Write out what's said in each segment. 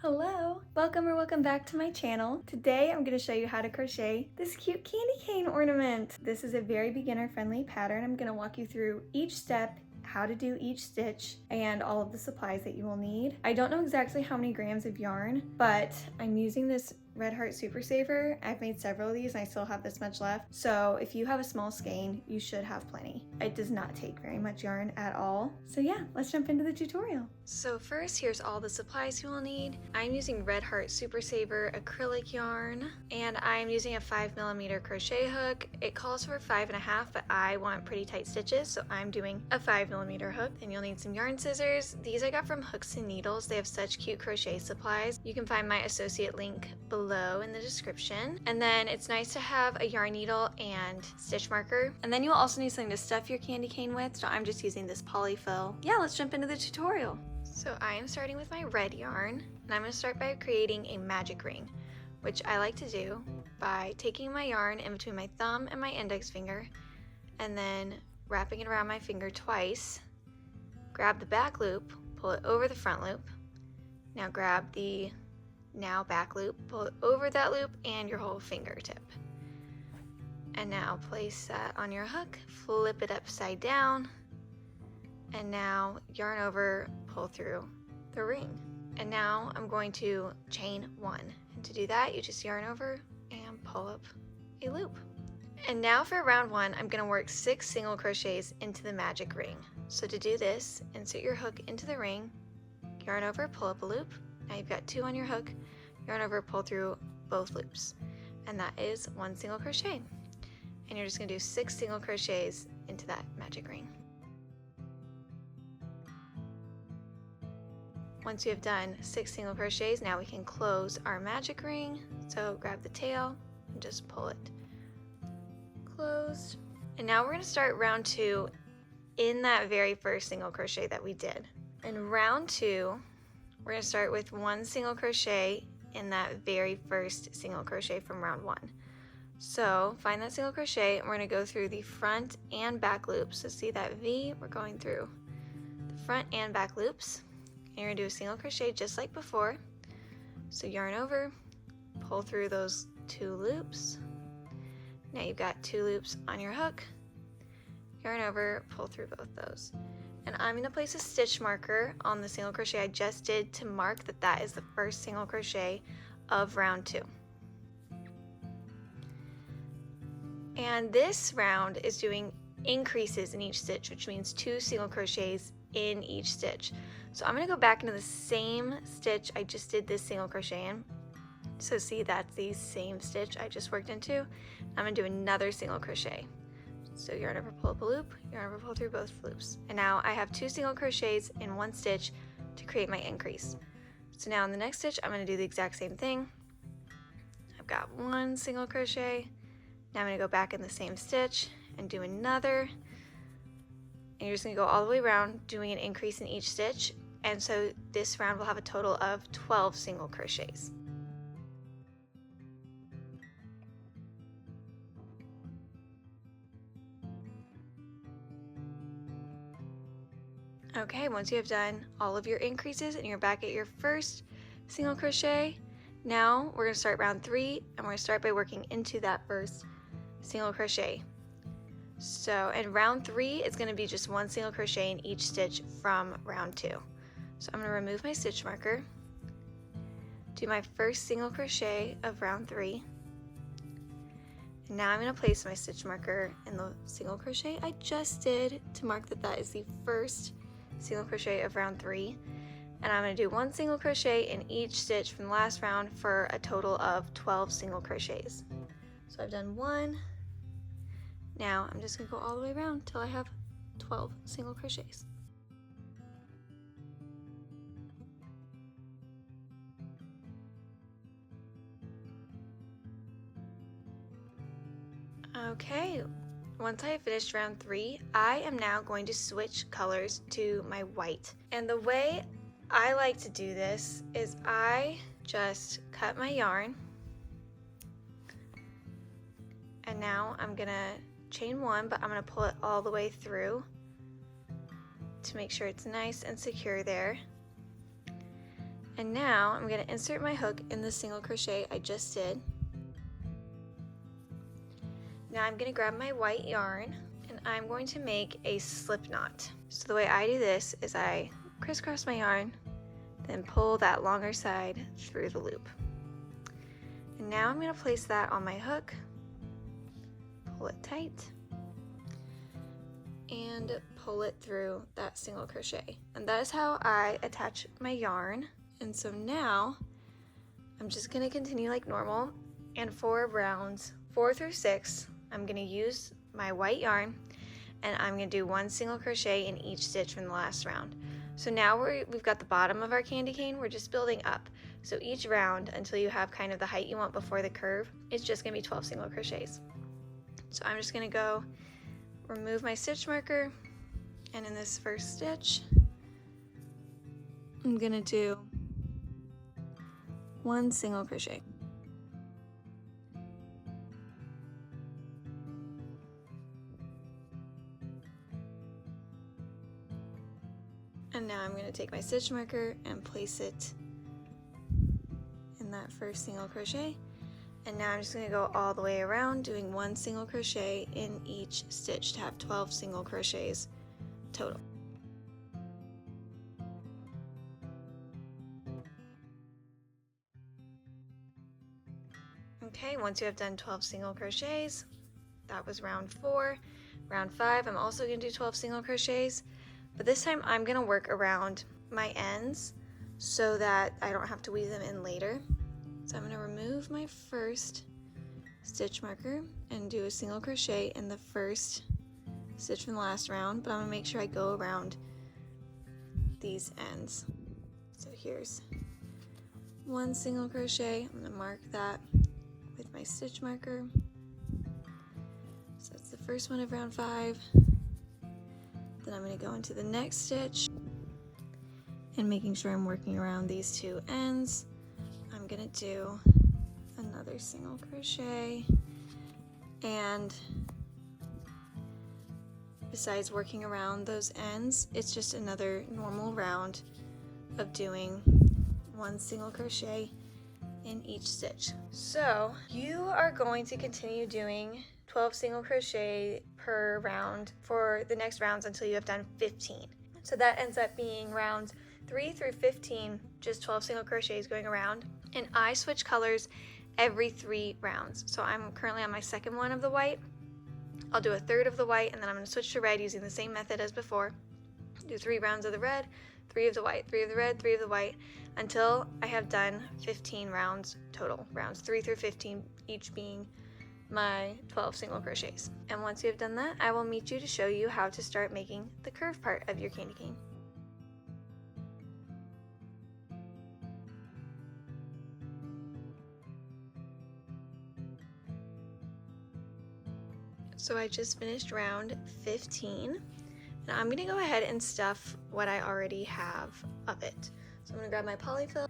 Hello! Welcome back to my channel. Today I'm going to show you how to crochet this cute candy cane ornament. This is a very beginner friendly pattern. I'm going to walk you through each step, how to do each stitch, and all of the supplies that you will need. I don't know exactly how many grams of yarn, but I'm using this Red Heart Super Saver. I've made several of these and I still have this much left. So if you have a small skein, you should have plenty. It does not take very much yarn at all. So yeah, let's jump into the tutorial. So first, here's all the supplies you will need. I'm using Red Heart Super Saver acrylic yarn, and I'm using a 5mm crochet hook. It calls for 5.5, but I want pretty tight stitches, so I'm doing a 5mm hook. And you'll need some yarn scissors. These I got from Hooks and Needles. They have such cute crochet supplies. You can find my associate link below in the description. And then it's nice to have a yarn needle and stitch marker. And then you'll also need something to stuff your candy cane with, so I'm just using this polyfill. Yeah, let's jump into the tutorial. So I am starting with my red yarn, and I'm going to start by creating a magic ring, which I like to do by taking my yarn in between my thumb and my index finger, and then wrapping it around my finger twice. Grab the back loop, pull it over the front loop. Now grab the now back loop, pull it over that loop and your whole fingertip. And now place that on your hook, flip it upside down, and now yarn over, pull through the ring. And now I'm going to chain 1. And to do that, you just yarn over and pull up a loop. And now for round 1, I'm going to work 6 single crochets into the magic ring. So to do this, insert your hook into the ring, yarn over, pull up a loop. Now you've got 2 on your hook, yarn over, pull through both loops. And that is 1 single crochet. And you're just going to do 6 single crochets into that magic ring. Once you have done 6 single crochets, now we can close our magic ring. So grab the tail and just pull it closed. And now we're going to start round 2 in that very first single crochet that we did. In round 2, we're going to start with 1 single crochet in that very first single crochet from round 1. So find that single crochet, and we're going to go through the front and back loops. So see that V, we're going through the front and back loops. And you're going to do a single crochet just like before. So yarn over, pull through those 2 loops. Now you've got 2 loops on your hook, yarn over, pull through both those. And I'm going to place a stitch marker on the single crochet I just did to mark that that is the first single crochet of round 2. And this round is doing increases in each stitch, which means 2 single crochets in each stitch. So I'm going to go back into the same stitch I just did this single crochet in. So see, that's the same stitch I just worked into. I'm going to do another single crochet. So yarn over, pull up a loop, yarn over, pull through both loops. And now I have 2 single crochets in 1 stitch to create my increase. So now in the next stitch, I'm going to do the exact same thing. I've got 1 single crochet. Now I'm going to go back in the same stitch and do another. And you're just going to go all the way around doing an increase in each stitch. And so this round will have a total of 12 single crochets. Okay, once you have done all of your increases and you're back at your first single crochet, now we're going to start round 3, and we're going to start by working into that first single crochet. So in round 3, it's going to be just 1 single crochet in each stitch from round 2. So I'm going to remove my stitch marker, do my first single crochet of round 3, and now I'm going to place my stitch marker in the single crochet I just did to mark that that is the first single crochet of round 3. And I'm going to do 1 single crochet in each stitch from the last round for a total of 12 single crochets. So I've done 1. Now I'm just going to go all the way around till I have 12 single crochets. Okay, once I have finished round 3, I am now going to switch colors to my white. And the way I like to do this is I just cut my yarn, and now I'm gonna chain 1, but I'm gonna pull it all the way through to make sure it's nice and secure there. And now I'm going to insert my hook in the single crochet I just did. Now I'm going to grab my white yarn and I'm going to make a slip knot. So the way I do this is I crisscross my yarn, then pull that longer side through the loop. And now I'm going to place that on my hook, pull it tight, and pull it through that single crochet. And that is how I attach my yarn. And so now I'm just going to continue like normal, and for rounds 4 through 6 I'm going to use my white yarn and I'm going to do 1 single crochet in each stitch from the last round. So now we've got the bottom of our candy cane, we're just building up. So each round until you have kind of the height you want before the curve, it's just going to be 12 single crochets. So I'm just going to go remove my stitch marker, and in this first stitch I'm going to do 1 single crochet. And now I'm going to take my stitch marker and place it in that first single crochet. And now I'm just going to go all the way around doing 1 single crochet in each stitch to have 12 single crochets total. Okay, once you have done 12 single crochets, that was round 4. Round 5, I'm also going to do 12 single crochets, but this time I'm going to work around my ends so that I don't have to weave them in later. So I'm going to remove my first stitch marker and do a single crochet in the first stitch from the last round, but I'm going to make sure I go around these ends. So here's 1 single crochet. I'm going to mark that with my stitch marker. So that's the first one of round 5. Then I'm going to go into the next stitch and making sure I'm working around these 2 ends, I'm going to do another single crochet, and besides working around those ends, it's just another normal round of doing 1 single crochet in each stitch. So you are going to continue doing 12 single crochet per round for the next rounds until you have done 15. So that ends up being rounds 3 through 15, just 12 single crochets going around. And I switch colors every 3 rounds. So I'm currently on my second one of the white. I'll do a third of the white, and then I'm going to switch to red using the same method as before. Do 3 rounds of the red, 3 of the white, 3 of the red, 3 of the white, until I have done 15 rounds total. Rounds 3 through 15, each being my 12 single crochets. And once you have done that, I will meet you to show you how to start making the curve part of your candy cane. So I just finished round 15. Now I'm going to go ahead and stuff what I already have of it. So I'm going to grab my polyfill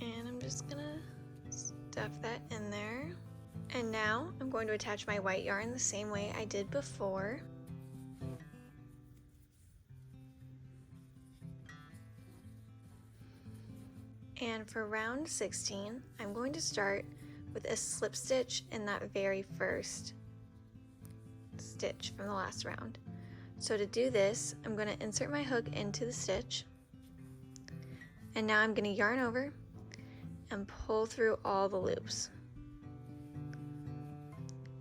and I'm just going to stuff that in there. And now I'm going to attach my white yarn the same way I did before. And for round 16, I'm going to start with a slip stitch in that very first stitch from the last round. So to do this, I'm going to insert my hook into the stitch, and now I'm going to yarn over and pull through all the loops,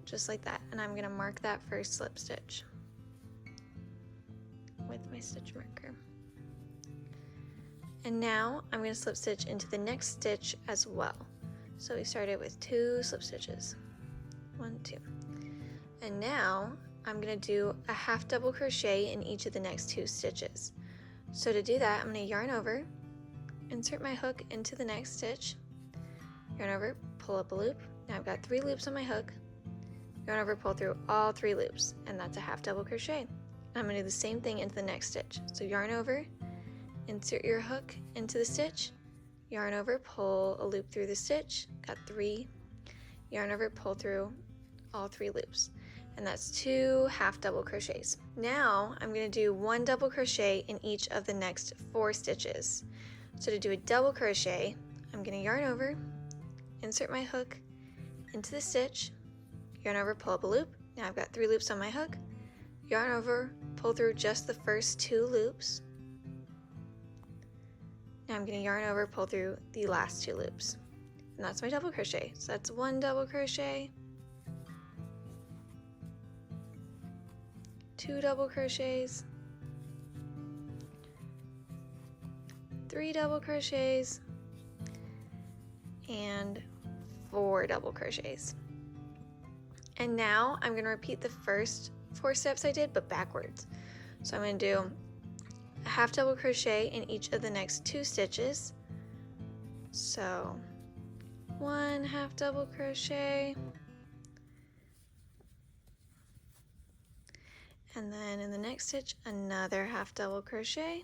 just like that. And I'm going to mark that first slip stitch with my stitch marker. And now I'm going to slip stitch into the next stitch as well. So we started with 2 slip stitches, 1, 2. And now I'm going to do a half double crochet in each of the next 2 stitches. So to do that, I'm going to yarn over, insert my hook into the next stitch, yarn over, pull up a loop. Now I've got 3 loops on my hook, yarn over, pull through all 3 loops, and that's a half double crochet. And I'm going to do the same thing into the next stitch. So yarn over, insert your hook into the stitch, yarn over, pull a loop through the stitch, got 3, yarn over, pull through all 3 loops, and that's 2 half double crochets. Now I'm going to do 1 double crochet in each of the next 4 stitches. So to do a double crochet, I'm going to yarn over, insert my hook into the stitch, yarn over, pull up a loop. Now I've got 3 loops on my hook, yarn over, pull through just the first 2 loops. Now I'm going to yarn over, pull through the last 2 loops. And that's my double crochet. So that's 1 double crochet, 2 double crochets, 3 double crochets, and 4 double crochets. And now I'm going to repeat the first 4 steps I did, but backwards. So I'm going to do a half double crochet in each of the next 2 stitches. So 1 half double crochet, and then in the next stitch another half double crochet.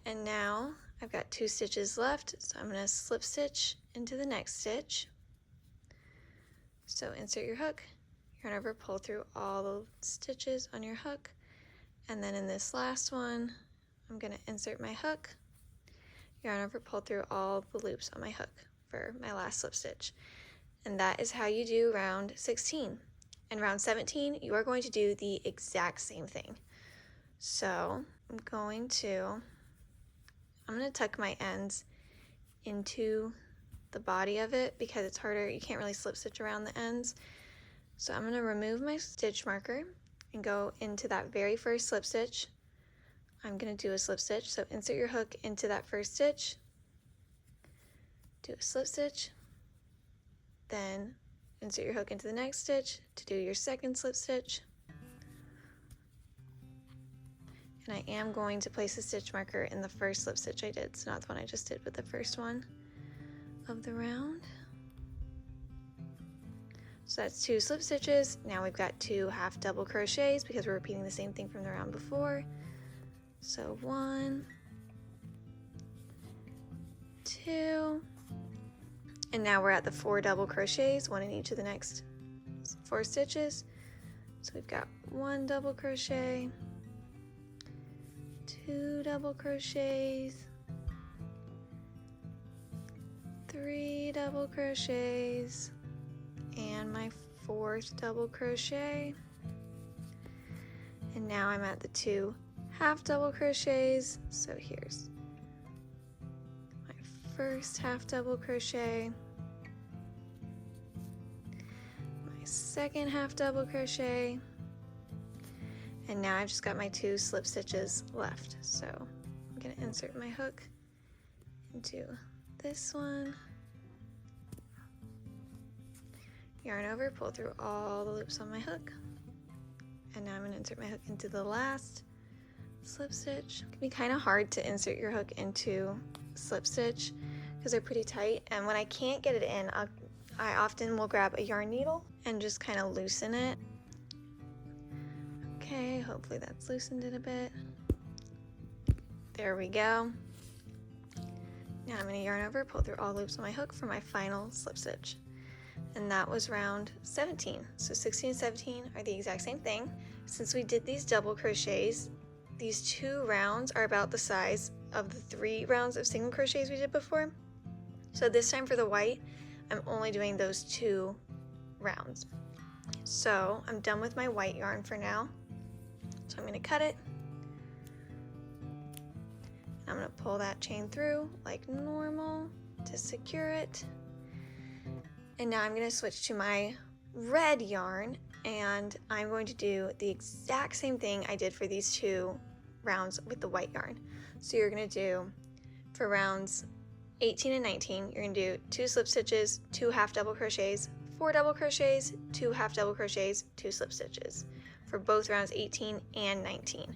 And now I've got 2 stitches left, so I'm going to slip stitch into the next stitch. So insert your hook, yarn over, pull through all the stitches on your hook, and then in this last one I'm going to insert my hook, yarn over, pull through all the loops on my hook for my last slip stitch. And that is how you do round 16. And round 17 you are going to do the exact same thing. So I'm going to tuck my ends into the body of it because it's harder, you can't really slip stitch around the ends. So I'm going to remove my stitch marker and go into that very first slip stitch. I'm going to do a slip stitch, so insert your hook into that first stitch, do a slip stitch, then insert your hook into the next stitch to do your second slip stitch. And I am going to place a stitch marker in the first slip stitch I did, so not the one I just did, but the first one of the round. So that's 2 slip stitches. Now we've got 2 half double crochets because we're repeating the same thing from the round before. So 1, 2, and now we're at the 4 double crochets, 1 in each of the next 4 stitches. So we've got 1 double crochet, 2 double crochets, 3 double crochets, and my 4th double crochet. And now I'm at the 2 half double crochets. So here's my first half double crochet, my second half double crochet, and now I've just got my 2 slip stitches left. So I'm going to insert my hook into this one, yarn over, pull through all the loops on my hook, and now I'm going to insert my hook into the last slip stitch. It can be kind of hard to insert your hook into slip stitch because they're pretty tight, and when I can't get it in, I often will grab a yarn needle and just kind of loosen it. Okay, hopefully that's loosened it a bit. There we go. Now I'm going to yarn over, pull through all loops on my hook for my final slip stitch. And that was round 17. So 16 and 17 are the exact same thing. Since we did these double crochets, these 2 rounds are about the size of the 3 rounds of single crochets we did before. So this time for the white, I'm only doing those 2 rounds. So I'm done with my white yarn for now. So I'm going to cut it. I'm going to pull that chain through like normal to secure it. And now I'm going to switch to my red yarn, and I'm going to do the exact same thing I did for these 2 rounds with the white yarn. So you're going to do, for rounds 18 and 19, you're going to do 2 slip stitches, 2 half double crochets, 4 double crochets, 2 half double crochets, 2 slip stitches for both rounds 18 and 19.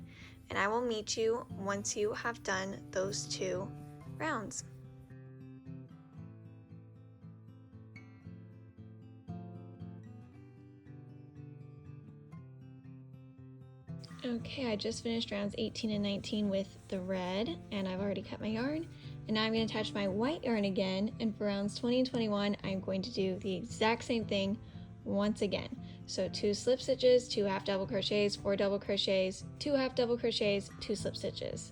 And I will meet you once you have done those 2 rounds. Okay, I just finished rounds 18 and 19 with the red, and I've already cut my yarn. And now I'm going to attach my white yarn again, and for rounds 20 and 21, I'm going to do the exact same thing once again. So 2 slip stitches, 2 half double crochets, 4 double crochets, 2 half double crochets, 2 slip stitches.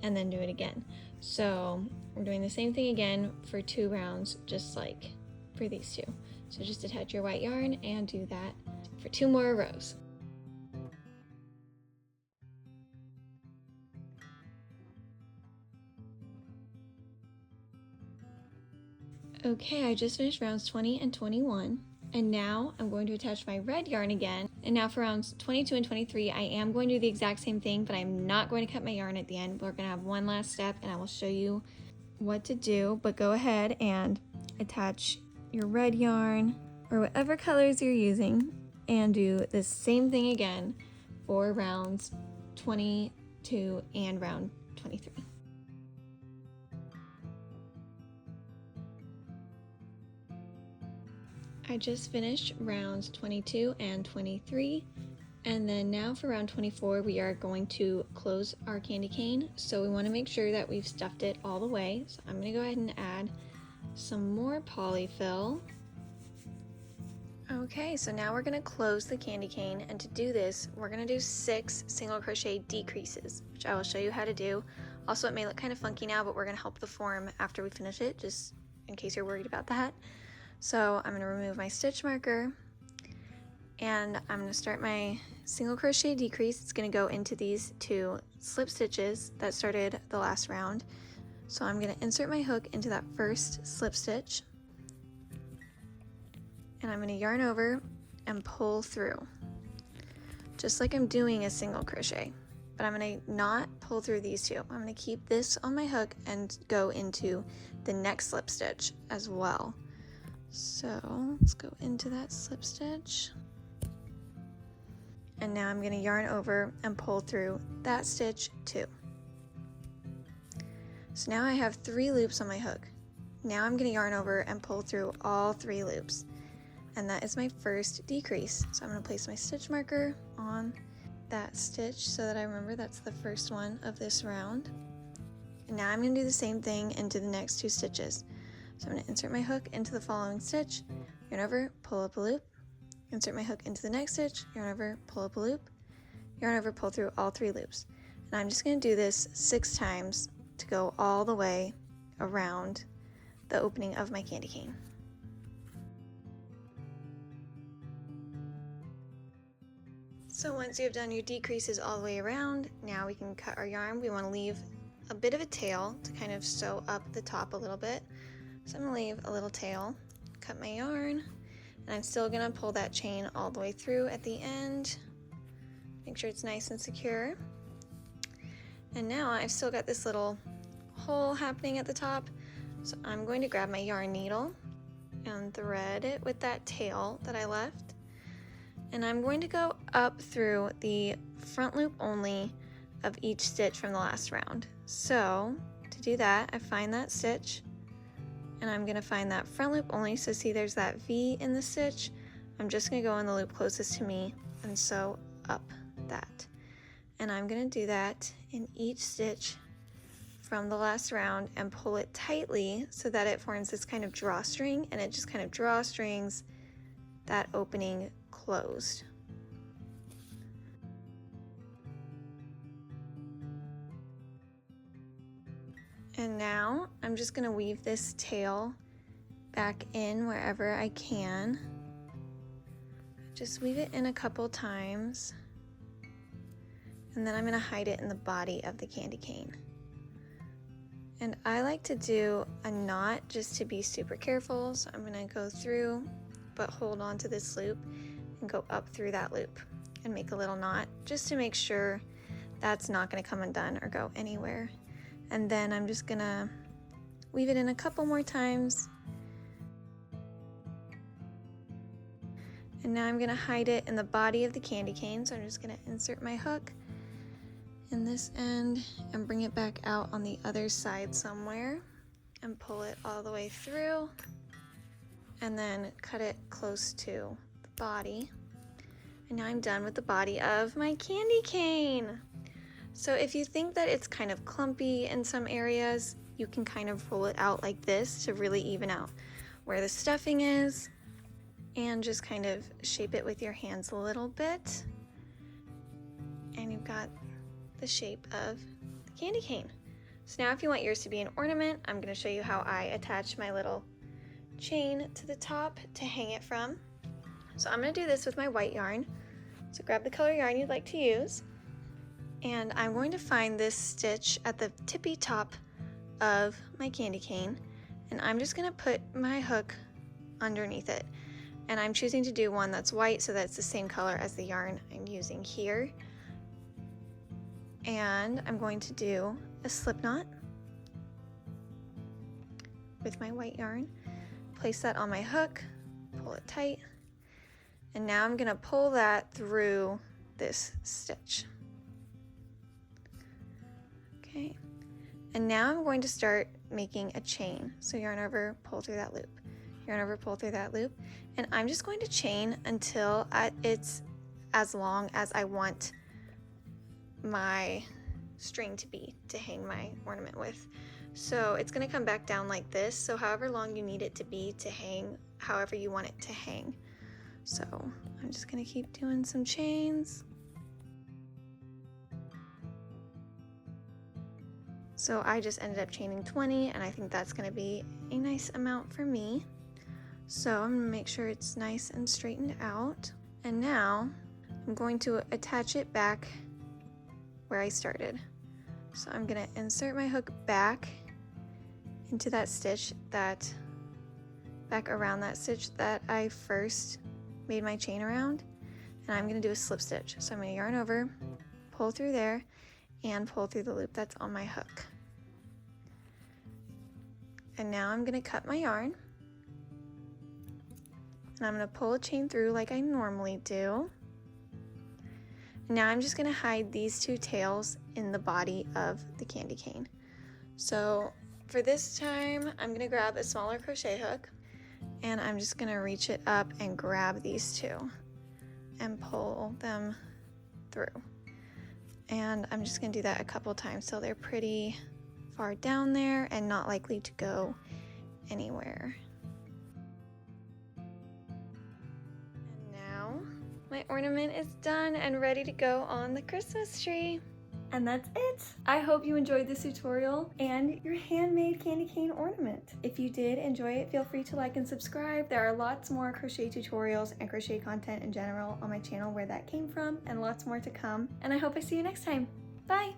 and then do it again. So we're doing the same thing again for 2 rounds, just like for these 2. So just attach your white yarn and do that for 2 more rows. Okay, I just finished rounds 20 and 21, and now I'm going to attach my red yarn again. And now for rounds 22 and 23, I am going to do the exact same thing, but I'm not going to cut my yarn at the end. We're going to have one last step, and I will show you what to do, but go ahead and attach your red yarn or whatever colors you're using and do the same thing again for rounds 22 and round 23. I just finished rounds 22 and 23, and then now for round 24 we are going to close our candy cane. So we want to make sure that we've stuffed it all the way. So I'm going to go ahead and add some more polyfill. Okay, so now we're going to close the candy cane, and to do this we're going to do 6 single crochet decreases, which I will show you how to do. Also, it may look kind of funky now, but we're going to help the form after we finish it, just in case you're worried about that. So I'm going to remove my stitch marker, and I'm going to start my single crochet decrease. It's going to go into these 2 slip stitches that started the last round. So I'm going to insert my hook into that first slip stitch, and I'm going to yarn over and pull through, just like I'm doing a single crochet, but I'm going to not pull through these 2. I'm going to keep this on my hook and go into the next slip stitch as well. So let's go into that slip stitch, and now I'm going to yarn over and pull through that stitch too. So now I have 3 loops on my hook. Now I'm going to yarn over and pull through all 3 loops, and that is my first decrease. So I'm going to place my stitch marker on that stitch so that I remember that's the first one of this round. And now I'm going to do the same thing into the next 2 stitches. So I'm going to insert my hook into the following stitch, yarn over, pull up a loop, insert my hook into the next stitch, yarn over, pull up a loop, yarn over, pull through all 3 loops. And I'm just going to do this 6 times to go all the way around the opening of my candy cane. So once you have done your decreases all the way around, now we can cut our yarn. We want to leave a bit of a tail to kind of sew up the top a little bit. So I'm going to leave a little tail, cut my yarn, and I'm still going to pull that chain all the way through at the end. Make sure it's nice and secure. And now I've still got this little hole happening at the top, so I'm going to grab my yarn needle and thread it with that tail that I left. And I'm going to go up through the front loop only of each stitch from the last round. So to do that, I find that stitch, and I'm going to find that front loop only. So see, there's that V in the stitch. I'm just going to go in the loop closest to me and sew up that. And I'm going to do that in each stitch from the last round and pull it tightly so that it forms this kind of drawstring, and it just kind of drawstrings that opening closed. And now I'm just going to weave this tail back in wherever I can. Just weave it in a couple times, and then I'm going to hide it in the body of the candy cane. And I like to do a knot just to be super careful, so I'm going to go through but hold on to this loop and go up through that loop and make a little knot just to make sure that's not going to come undone or go anywhere. And then I'm just gonna weave it in a couple more times. And now I'm gonna hide it in the body of the candy cane. So I'm just gonna insert my hook in this end and bring it back out on the other side somewhere and pull it all the way through, and then cut it close to the body. And now I'm done with the body of my candy cane. So if you think that it's kind of clumpy in some areas, you can kind of roll it out like this to really even out where the stuffing is, and just kind of shape it with your hands a little bit. And you've got the shape of the candy cane. So now if you want yours to be an ornament, I'm going to show you how I attach my little chain to the top to hang it from. So I'm going to do this with my white yarn. So grab the color yarn you'd like to use, and I'm going to find this stitch at the tippy top of my candy cane, and I'm just going to put my hook underneath it. And I'm choosing to do one that's white so that's the same color as the yarn I'm using here. And I'm going to do a slip knot with my white yarn. Place that on my hook, pull it tight, and now I'm going to pull that through this stitch. Okay, and now I'm going to start making a chain. So yarn over, pull through that loop, yarn over, pull through that loop, and I'm just going to chain until it's as long as I want my string to be to hang my ornament with. So it's going to come back down like this, so however long you need it to be to hang, however you want it to hang. So I'm just going to keep doing some chains. So I just ended up chaining 20, and I think that's going to be a nice amount for me. So I'm going to make sure it's nice and straightened out. And now I'm going to attach it back where I started. So I'm going to insert my hook back into that stitch, back around that stitch that I first made my chain around, and I'm going to do a slip stitch. So I'm going to yarn over, pull through there, and pull through the loop that's on my hook. And now I'm going to cut my yarn, and I'm going to pull a chain through like I normally do. Now I'm just going to hide these two tails in the body of the candy cane. So for this time, I'm going to grab a smaller crochet hook, and I'm just going to reach it up and grab these two and pull them through. And I'm just going to do that a couple times so they're pretty far down there and not likely to go anywhere. And now my ornament is done and ready to go on the Christmas tree. And that's it. I hope you enjoyed this tutorial and your handmade candy cane ornament. If you did enjoy it, feel free to like and subscribe. There are lots more crochet tutorials and crochet content in general on my channel where that came from, and lots more to come. And I hope I see you next time. Bye.